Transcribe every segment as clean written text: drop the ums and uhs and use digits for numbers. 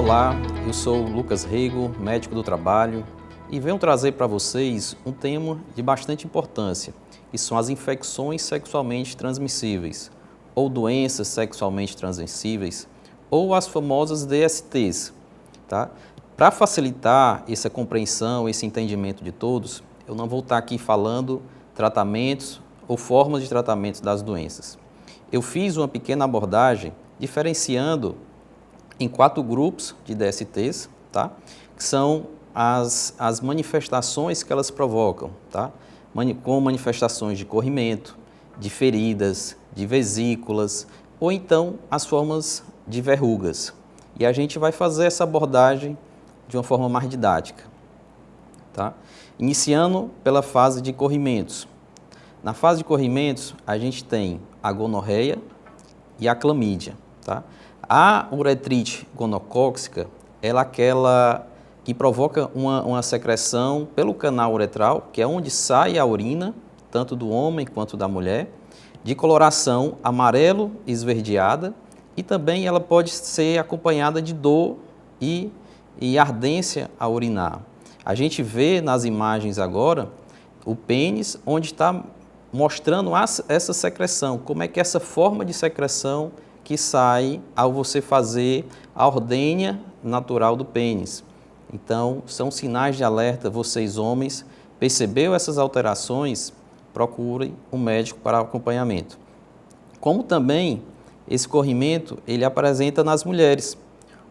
Olá, eu sou Lucas Rego, médico do trabalho, e venho trazer para vocês um tema de bastante importância, que são as infecções sexualmente transmissíveis, ou doenças sexualmente transmissíveis, ou as famosas DSTs. Tá? Para facilitar essa compreensão, esse entendimento de todos, eu não vou estar aqui falando tratamentos ou formas de tratamento das doenças. Eu fiz uma pequena abordagem diferenciando em 4 grupos de DSTs, tá? Que são as manifestações que elas provocam, tá? Com manifestações de corrimento, de feridas, de vesículas, ou então as formas de verrugas. E a gente vai fazer essa abordagem de uma forma mais didática, tá? Iniciando pela fase de corrimentos. Na fase de corrimentos, a gente tem a gonorreia e a clamídia, tá? A uretrite gonocócica, ela é aquela que provoca uma secreção pelo canal uretral, que é onde sai a urina, tanto do homem quanto da mulher, de coloração amarelo esverdeada, e também ela pode ser acompanhada de dor e ardência ao urinar. A gente vê nas imagens agora o pênis, onde está mostrando essa secreção, como é que essa forma de secreção que sai ao você fazer a ordenha natural do pênis. Então, são sinais de alerta, vocês homens, percebeu essas alterações, procurem um médico para acompanhamento. Como também esse corrimento, ele apresenta nas mulheres,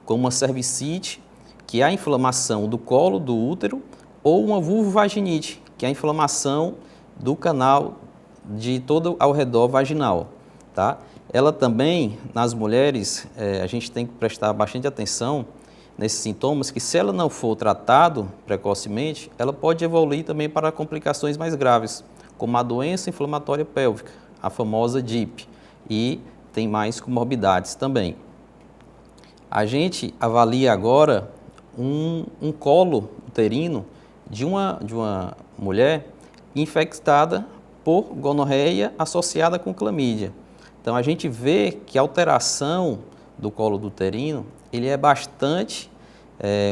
como uma cervicite, que é a inflamação do colo do útero, ou uma vulvovaginite, que é a inflamação do canal de todo ao redor vaginal, tá? Ela também, nas mulheres, a gente tem que prestar bastante atenção nesses sintomas, que se ela não for tratado precocemente, ela pode evoluir também para complicações mais graves, como a doença inflamatória pélvica, a famosa DIP, e tem mais comorbidades também. A gente avalia agora um colo uterino de uma mulher infectada por gonorreia associada com clamídia. Então, a gente vê que a alteração do colo uterino, ele é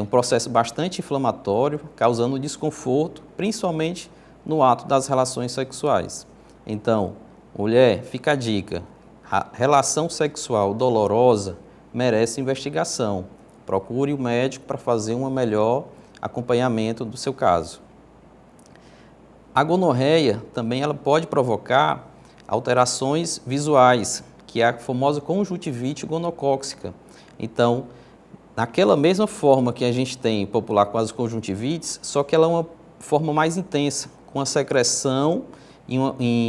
um processo bastante inflamatório, causando desconforto, principalmente no ato das relações sexuais. Então, mulher, fica a dica, a relação sexual dolorosa merece investigação. Procure o médico para fazer um melhor acompanhamento do seu caso. A gonorreia também ela pode provocar alterações visuais, que é a famosa conjuntivite gonocócica. Então, naquela mesma forma que a gente tem popular com as conjuntivites, só que ela é uma forma mais intensa, com a secreção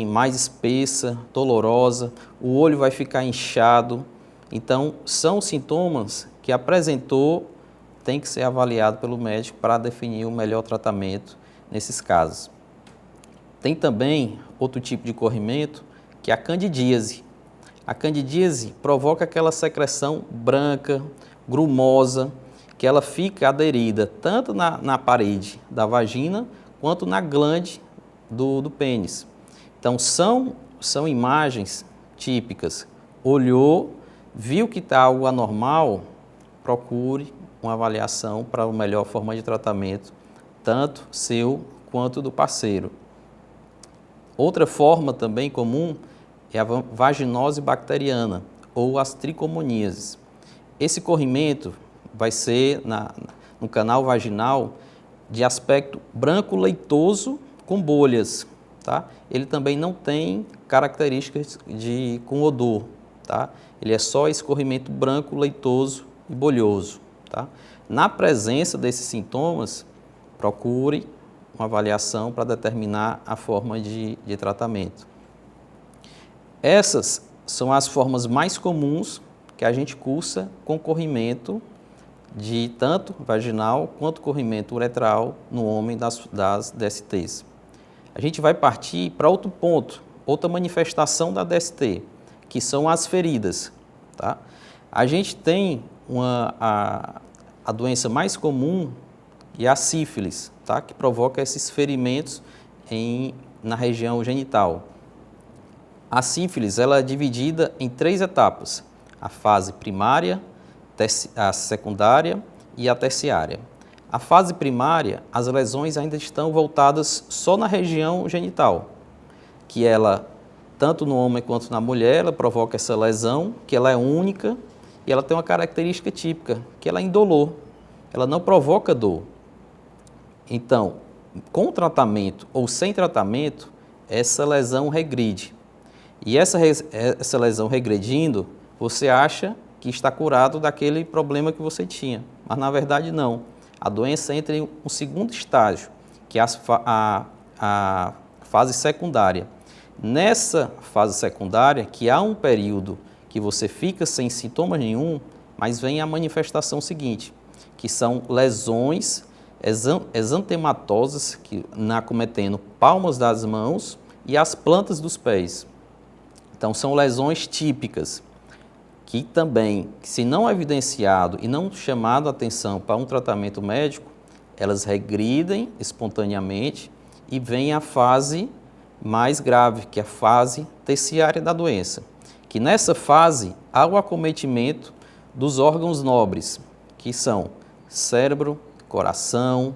mais espessa, dolorosa, o olho vai ficar inchado. Então, são sintomas que apresentou, tem que ser avaliado pelo médico para definir o melhor tratamento nesses casos. Tem também outro tipo de corrimento, que é a candidíase. A candidíase provoca aquela secreção branca, grumosa, que ela fica aderida tanto na parede da vagina, quanto na glande do pênis. Então, são imagens típicas. Olhou, viu que está algo anormal, procure uma avaliação para a melhor forma de tratamento, tanto seu quanto do parceiro. Outra forma também comum é a vaginose bacteriana ou as tricomoníases. Esse corrimento vai ser no canal vaginal de aspecto branco leitoso com bolhas, tá? Ele também não tem características com odor, tá? Ele é só esse corrimento branco leitoso e bolhoso, tá? Na presença desses sintomas, procure uma avaliação para determinar a forma de tratamento. Essas são as formas mais comuns que a gente cursa com corrimento de tanto vaginal quanto corrimento uretral no homem das DSTs. A gente vai partir para outro ponto, outra manifestação da DST, que são as feridas, tá? A gente tem a doença mais comum e a sífilis, tá? Que provoca esses ferimentos na região genital. A sífilis ela é dividida em 3 etapas, a fase primária, a secundária e a terciária. A fase primária, as lesões ainda estão voltadas só na região genital, que ela, tanto no homem quanto na mulher, ela provoca essa lesão, que ela é única e ela tem uma característica típica, que ela é indolor, ela não provoca dor. Então, com tratamento ou sem tratamento, essa lesão regride. E essa lesão regredindo, você acha que está curado daquele problema que você tinha, mas na verdade não. A doença entra em um segundo estágio, que é a fase secundária. Nessa fase secundária, que há um período que você fica sem sintomas nenhum, mas vem a manifestação seguinte, que são lesões exantematosas, acometendo palmas das mãos e as plantas dos pés. Então, são lesões típicas, que também, se não evidenciado e não chamado a atenção para um tratamento médico, elas regridem espontaneamente e vem a fase mais grave, que é a fase terciária da doença. Que nessa fase há o acometimento dos órgãos nobres, que são cérebro, coração,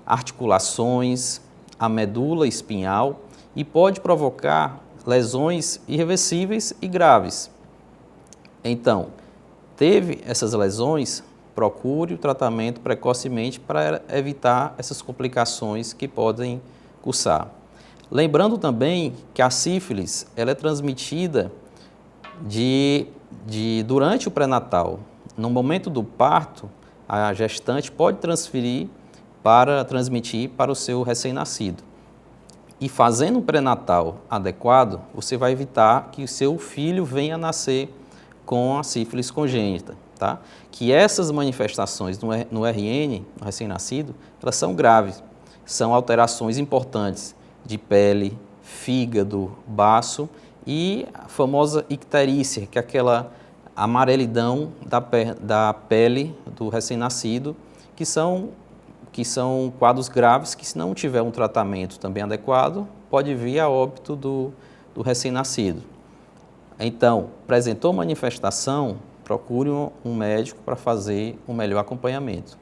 articulações, a medula espinhal e pode provocar lesões irreversíveis e graves. Então, teve essas lesões, procure o tratamento precocemente para evitar essas complicações que podem cursar. Lembrando também que a sífilis ela é transmitida durante o pré-natal. No momento do parto, a gestante pode transmitir para o seu recém-nascido. E fazendo um pré-natal adequado, você vai evitar que o seu filho venha a nascer com a sífilis congênita, tá? Que essas manifestações no RN, no recém-nascido, elas são graves. São alterações importantes de pele, fígado, baço e a famosa icterícia, que é aquela amarelidão da pele do recém-nascido, que são quadros graves que, se não tiver um tratamento também adequado, pode vir a óbito do recém-nascido. Então, apresentou manifestação, procure um médico para fazer um melhor acompanhamento.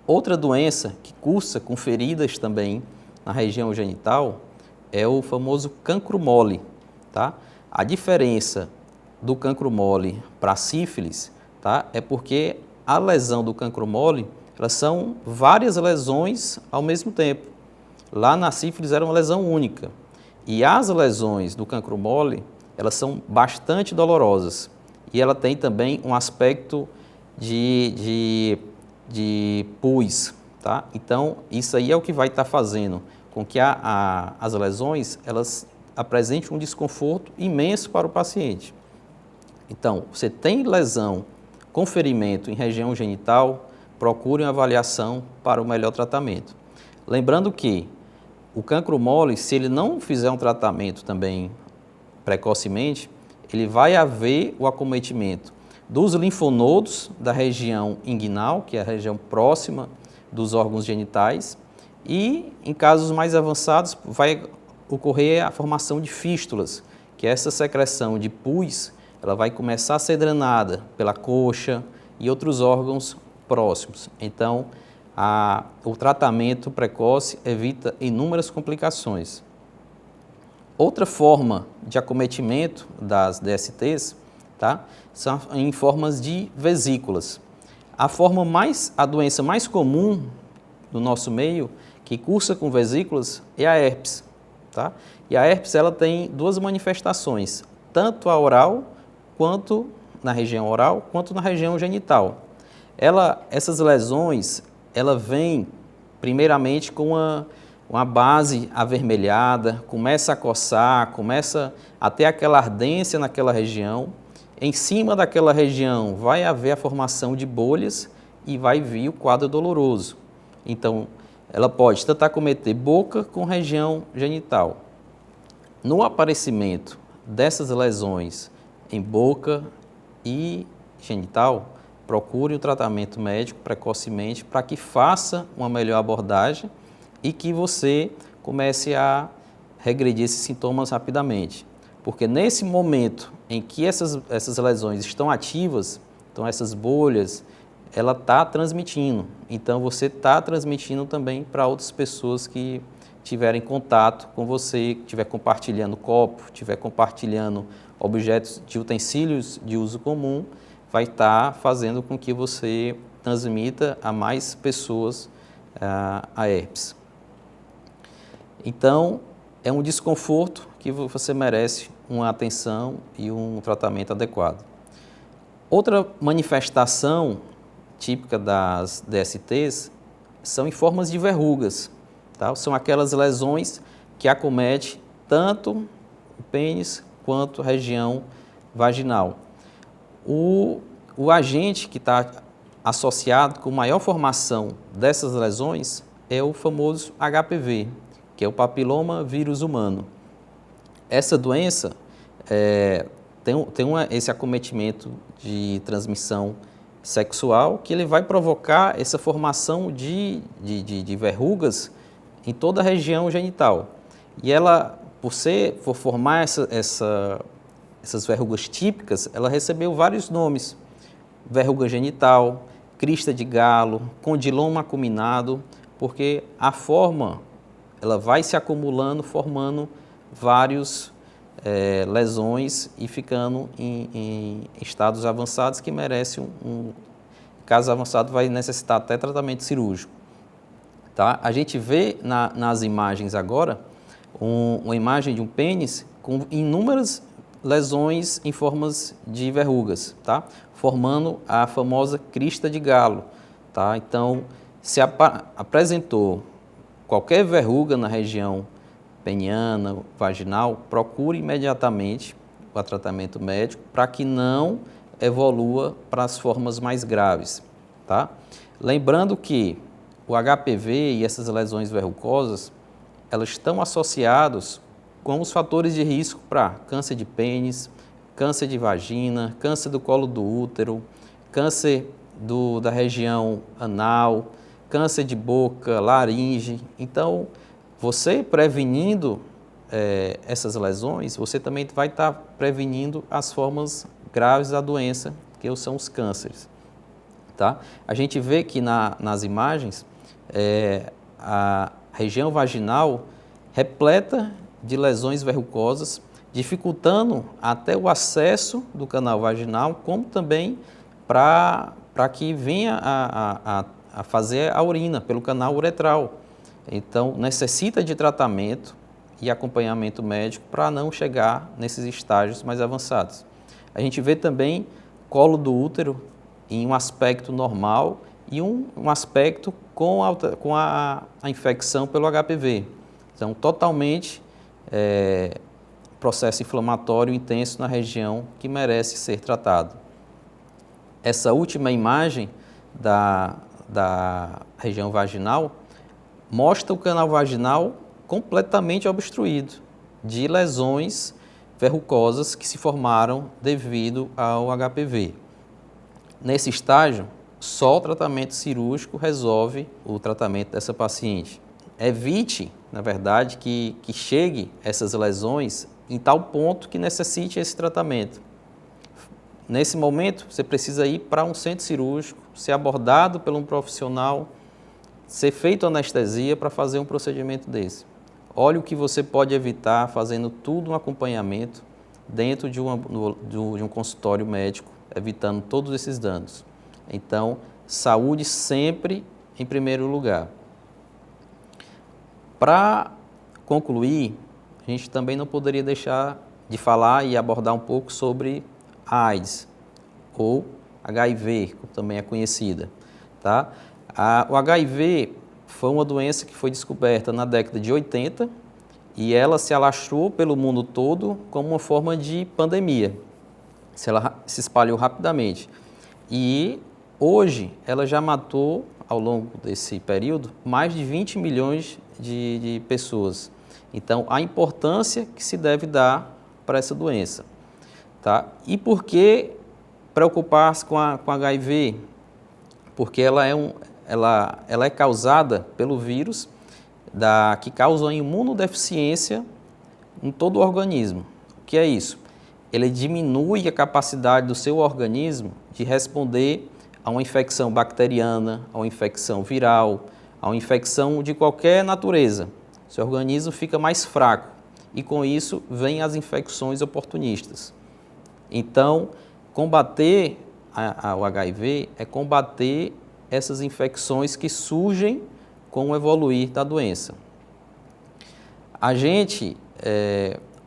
Outra doença que cursa com feridas também na região genital é o famoso cancro mole, tá? A diferença do cancro mole para a sífilis, tá? É porque a lesão do cancro mole, elas são várias lesões ao mesmo tempo. Lá na sífilis era uma lesão única. E as lesões do cancro mole, elas são bastante dolorosas. E ela tem também um aspecto de pus, tá? Então, isso aí é o que vai estar fazendo com que as lesões, elas apresentem um desconforto imenso para o paciente. Então, você tem lesão com ferimento em região genital, procure uma avaliação para o melhor tratamento. Lembrando que o cancro mole, se ele não fizer um tratamento também precocemente, ele vai haver o acometimento dos linfonodos da região inguinal, que é a região próxima dos órgãos genitais, e em casos mais avançados vai ocorrer a formação de fístulas, que é essa secreção de pus, ela vai começar a ser drenada pela coxa e outros órgãos próximos. Então, o tratamento precoce evita inúmeras complicações. Outra forma de acometimento das DSTs, tá, são em formas de vesículas. A doença mais comum do nosso meio, que cursa com vesículas, é a herpes. Tá? E a herpes ela tem duas manifestações, tanto a oral, quanto na região oral, quanto na região genital. Essas lesões, ela vem primeiramente com uma base avermelhada, começa a coçar, começa a ter aquela ardência naquela região. Em cima daquela região vai haver a formação de bolhas e vai vir o quadro doloroso. Então, ela pode tanto acometer boca com região genital. No aparecimento dessas lesões em boca e genital, procure o tratamento médico precocemente para que faça uma melhor abordagem e que você comece a regredir esses sintomas rapidamente. Porque nesse momento em que essas lesões estão ativas, Então, essas bolhas, ela está transmitindo. Então, você está transmitindo também para outras pessoas que tiverem contato com você, que estiver compartilhando copo, estiver compartilhando objetos de utensílios de uso comum, vai estar fazendo com que você transmita a mais pessoas a herpes. Então, é um desconforto que você merece uma atenção e um tratamento adequado. Outra manifestação típica das DSTs são em formas de verrugas, tá? São aquelas lesões que acometem tanto o pênis quanto a região vaginal. O agente que está associado com maior formação dessas lesões é o famoso HPV, que é o papiloma vírus humano. Essa doença tem esse acometimento de transmissão sexual que ele vai provocar essa formação de verrugas em toda a região genital. E ela, por formar essas verrugas típicas, ela recebeu vários nomes: verruga genital, crista de galo, condiloma acuminado, porque a forma ela vai se acumulando, formando vários lesões e ficando em estados avançados que merecem caso avançado vai necessitar até tratamento cirúrgico. Tá? A gente vê nas imagens agora uma imagem de um pênis com inúmeras lesões em formas de verrugas, tá? Formando a famosa crista de galo. Tá? Então, se apresentou qualquer verruga na região peniana, vaginal, procure imediatamente o tratamento médico para que não evolua para as formas mais graves. Tá? Lembrando que o HPV e essas lesões verrucosas, elas estão associadas com os fatores de risco para câncer de pênis, câncer de vagina, câncer do colo do útero, câncer da região anal, câncer de boca, laringe. Então, você prevenindo essas lesões, você também vai estar prevenindo as formas graves da doença, que são os cânceres. Tá? A gente vê que nas imagens, a região vaginal repleta de lesões verrucosas, dificultando até o acesso do canal vaginal, como também para que venha a fazer a urina pelo canal uretral. Então, necessita de tratamento e acompanhamento médico para não chegar nesses estágios mais avançados. A gente vê também colo do útero em um aspecto normal e um aspecto com a infecção pelo HPV. Então, totalmente processo inflamatório intenso na região que merece ser tratado. Essa última imagem da região vaginal mostra o canal vaginal completamente obstruído de lesões verrucosas que se formaram devido ao HPV. Nesse estágio, só o tratamento cirúrgico resolve o tratamento dessa paciente. Evite, na verdade, que chegue essas lesões em tal ponto que necessite esse tratamento. Nesse momento, você precisa ir para um centro cirúrgico, ser abordado por um profissional, ser feito anestesia para fazer um procedimento desse. Olha o que você pode evitar fazendo tudo um acompanhamento dentro de um consultório médico, evitando todos esses danos. Então, saúde sempre em primeiro lugar. Para concluir, a gente também não poderia deixar de falar e abordar um pouco sobre a AIDS, ou HIV, como também é conhecida. Tá? O HIV foi uma doença que foi descoberta na década de 80 e ela se alastrou pelo mundo todo como uma forma de pandemia. Ela se espalhou rapidamente. E hoje ela já matou, ao longo desse período, mais de 20 milhões de pessoas. Então, a importância que se deve dar para essa doença. Tá? E por que preocupar-se com HIV? Porque ela é causada pelo vírus que causa a imunodeficiência em todo o organismo. O que é isso? ele diminui a capacidade do seu organismo de responder a uma infecção bacteriana, a uma infecção viral, a uma infecção de qualquer natureza. Seu organismo fica mais fraco e com isso vêm as infecções oportunistas. Então, combater o HIV é combater essas infecções que surgem com o evoluir da doença. A gente,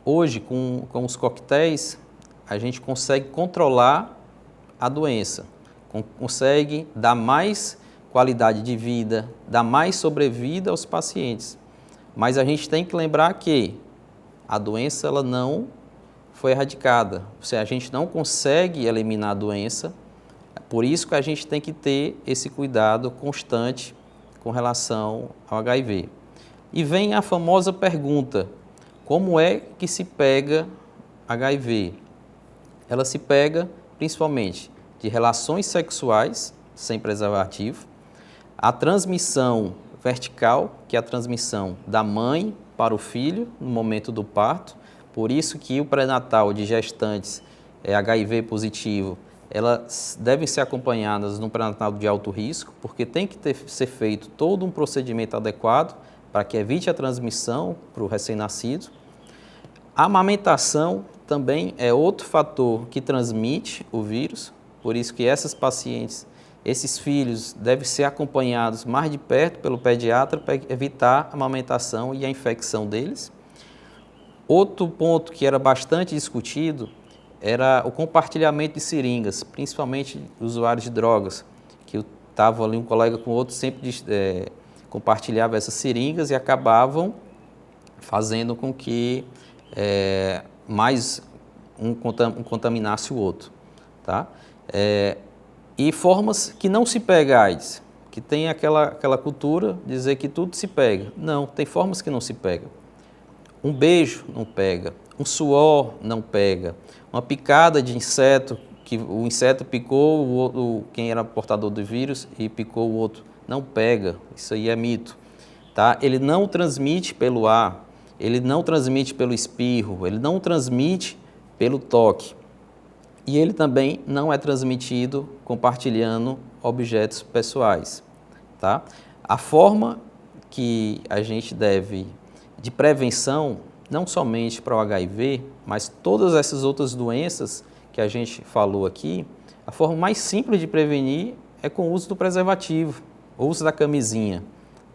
hoje, com os coquetéis, a gente consegue controlar a doença, consegue dar mais qualidade de vida, dar mais sobrevida aos pacientes. Mas a gente tem que lembrar que a doença ela não foi erradicada. Ou seja, a gente não consegue eliminar a doença, por isso que a gente tem que ter esse cuidado constante com relação ao HIV. E vem a famosa pergunta, como é que se pega HIV? Ela se pega principalmente de relações sexuais sem preservativo, a transmissão vertical, que é a transmissão da mãe para o filho no momento do parto, por isso que o pré-natal de gestantes HIV positivo, elas devem ser acompanhadas no pré-natal de alto risco, porque tem que ser feito todo um procedimento adequado para que evite a transmissão para o recém-nascido. A amamentação também é outro fator que transmite o vírus, por isso que essas pacientes, esses filhos devem ser acompanhados mais de perto pelo pediatra para evitar a amamentação e a infecção deles. Outro ponto que era bastante discutido era o compartilhamento de seringas, principalmente usuários de drogas, que estava ali um colega com outro, sempre compartilhava essas seringas e acabavam fazendo com que mais um contaminasse o outro. Tá? E formas que não se pega AIDS, que tem aquela cultura de dizer que tudo se pega. Não, tem formas que não se pega. Um beijo não pega, um suor não pega, uma picada de inseto, que o inseto picou quem era portador do vírus e picou o outro, não pega, isso aí é mito. Tá? Ele não transmite pelo ar, ele não transmite pelo espirro, ele não transmite pelo toque. E ele também não é transmitido compartilhando objetos pessoais. Tá? A forma que a gente deve de prevenção, não somente para o HIV, mas todas essas outras doenças que a gente falou aqui, a forma mais simples de prevenir é com o uso do preservativo, o uso da camisinha.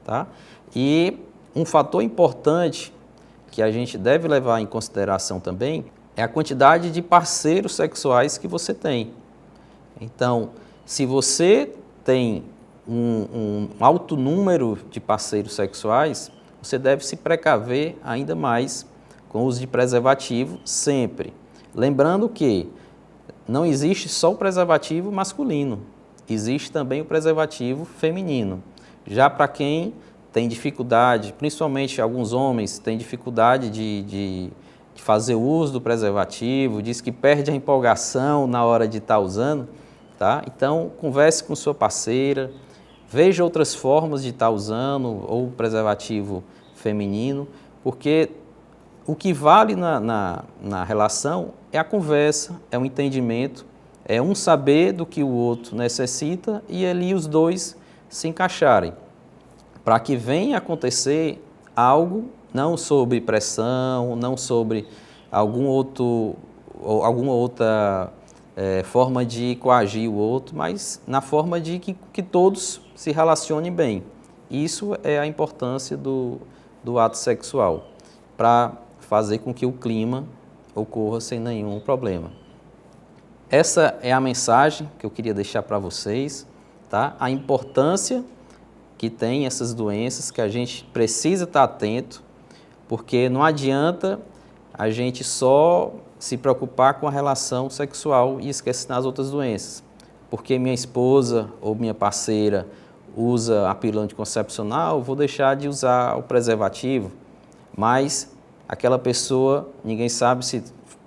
Tá? E um fator importante que a gente deve levar em consideração também é a quantidade de parceiros sexuais que você tem. Então, se você tem um alto número de parceiros sexuais, você deve se precaver ainda mais com o uso de preservativo sempre. Lembrando que não existe só o preservativo masculino, existe também o preservativo feminino. Já para quem tem dificuldade, principalmente alguns homens têm dificuldade de fazer uso do preservativo, diz que perde a empolgação na hora de estar usando, tá? Então, converse com sua parceira, veja outras formas de estar usando ou preservativo feminino, porque o que vale na relação é a conversa, é o entendimento, é um saber do que o outro necessita e ali os dois se encaixarem, para que venha acontecer algo não sobre pressão, não sobre alguma outra forma de coagir o outro, mas na forma de que todos se relacionem bem. Isso é a importância do ato sexual, para fazer com que o clima ocorra sem nenhum problema. Essa é a mensagem que eu queria deixar para vocês, tá? A importância que tem essas doenças, que a gente precisa estar atento, porque não adianta a gente só se preocupar com a relação sexual e esquecer das outras doenças. Porque minha esposa ou minha parceira usa a pílula anticoncepcional, vou deixar de usar o preservativo, mas aquela pessoa, ninguém sabe se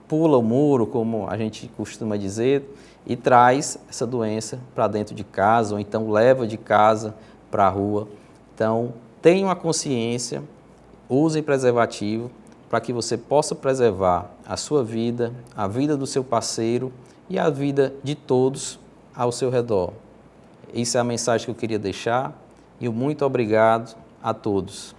pula o muro, como a gente costuma dizer, e traz essa doença para dentro de casa, ou então leva de casa para a rua. Então, tenham a consciência, usem preservativo, para que você possa preservar a sua vida, a vida do seu parceiro e a vida de todos ao seu redor. Essa é a mensagem que eu queria deixar e muito obrigado a todos.